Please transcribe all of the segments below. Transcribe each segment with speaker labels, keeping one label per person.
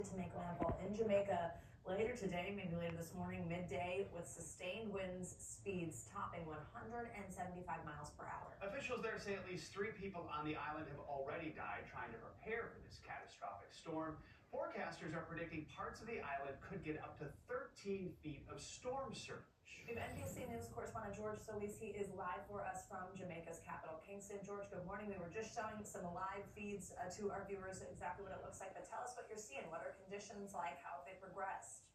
Speaker 1: To make landfall in Jamaica later today, maybe later this morning, midday, with sustained winds speeds topping 175 miles per hour.
Speaker 2: Officials there say at least 3 people on the island have already died trying to prepare for this catastrophic storm. Forecasters are predicting parts of the island could get up to 13 feet of storm surge.
Speaker 1: We have NBC News correspondent George Solis. He is live for us from Jamaica's capital, Kingston. George, good morning. We were just showing some live feeds to our viewers exactly what it looks like, but tell us what you're seeing. What are conditions like? How have they progressed?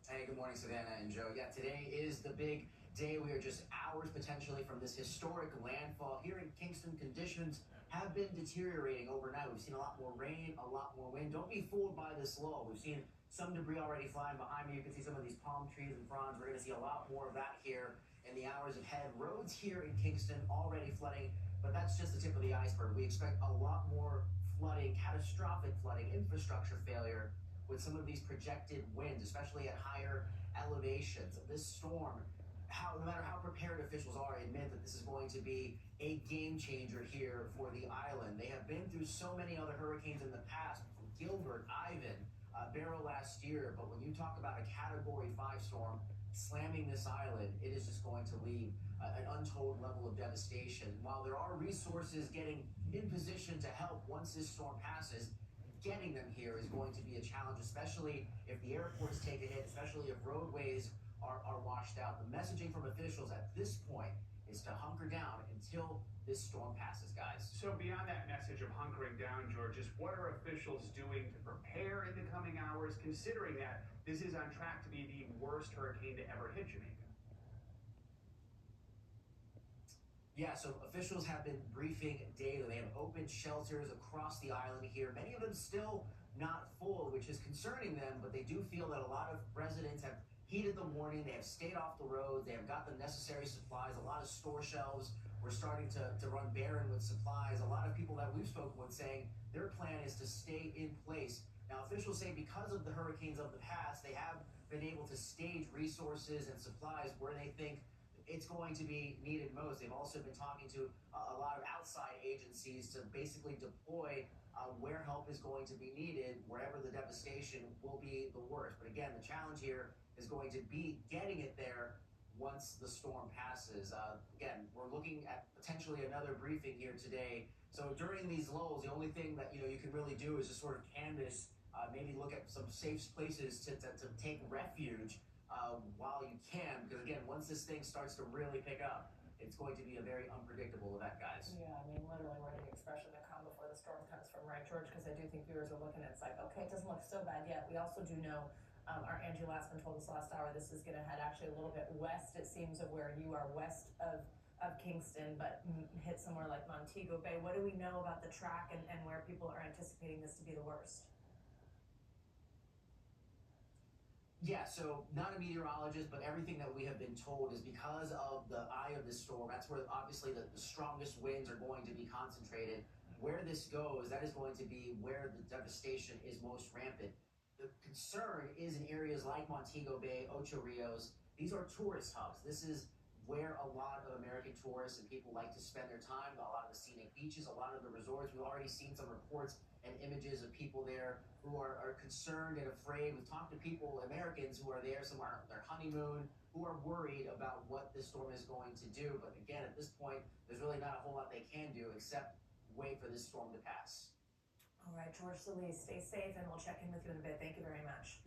Speaker 3: Hey, good morning, Savannah and Joe. Yeah, today is the big day. We are just hours potentially from this historic landfall. Here in Kingston, conditions have been deteriorating overnight. We've seen a lot more rain, a lot more wind. Don't be fooled by this lull. We've seen some debris already flying behind me. You can see some of these palm trees and fronds. We're going to see a lot more of that here in the hours ahead. Roads here in Kingston already flooding, but that's just the tip of the iceberg. We expect a lot more flooding, catastrophic flooding, infrastructure failure with some of these projected winds, especially at higher elevations. This storm, no matter how prepared officials are, admit that this is going to be a game changer here for the island. They have been through so many other hurricanes in the past, from Gilbert, Ivan, Beryl last year, but when you talk about a Category 5 storm slamming this island, it is just going to leave an untold level of devastation. While there are resources getting in position to help once this storm passes, getting them here is going to be a challenge, especially if the airports take a hit, especially if roadways are washed out. The messaging from officials at this point is to hunker down until this storm passes, guys.
Speaker 2: So beyond that message of hunkering down, George, just what are officials doing to prepare in the coming hours, considering that this is on track to be the worst hurricane to ever hit Jamaica?
Speaker 3: Yeah, so officials have been briefing daily. They have opened shelters across the island here, many of them still not full, which is concerning them, but they do feel that a lot of residents have heeded the warning. They have stayed off the roads. They have got the necessary supplies. A lot of store shelves were starting to run barren with supplies. A lot of people that we've spoken with saying their plan is to stay in place. Now, officials say because of the hurricanes of the past, they have been able to stage resources and supplies where they think it's going to be needed most. They've also been talking to a lot of outside agencies to basically deploy where help is going to be needed, wherever the devastation will be the worst. But again, the challenge here is going to be getting it there once the storm passes. Again, we're looking at potentially another briefing here today. So during these lulls, the only thing that you can really do is just sort of canvass, maybe look at some safe places to take refuge while you can, because again, once this thing starts to really pick up, it's going to be a very unpredictable event, guys.
Speaker 1: Yeah, I mean, literally, we're in the expression the calm before the storm comes from, right, George? Because I do think viewers are looking at it's like, okay, it doesn't look so bad yet. We also do know, our Angie Lassman told us last hour, this is going to head actually a little bit west, it seems, of where you are, west of Kingston, but hit somewhere like Montego Bay. What do we know about the track and where people are anticipating this to be the worst?
Speaker 3: Yeah, so not a meteorologist, but everything that we have been told is because of the eye of the storm. That's where obviously the strongest winds are going to be concentrated. Where this goes, that is going to be where the devastation is most rampant. The concern is in areas like Montego Bay, Ocho Rios. These are tourist hubs. This is where a lot of American tourists and people like to spend their time, a lot of the scenic beaches, a lot of the resorts. We've already seen some reports and images of people there who are concerned and afraid. We've talked to people, Americans, who are there, some are on their honeymoon, who are worried about what this storm is going to do. But again, at this point, there's really not a whole lot they can do except wait for this storm to pass.
Speaker 1: All right, George Solis, stay safe, and we'll check in with you in a bit. Thank you very much.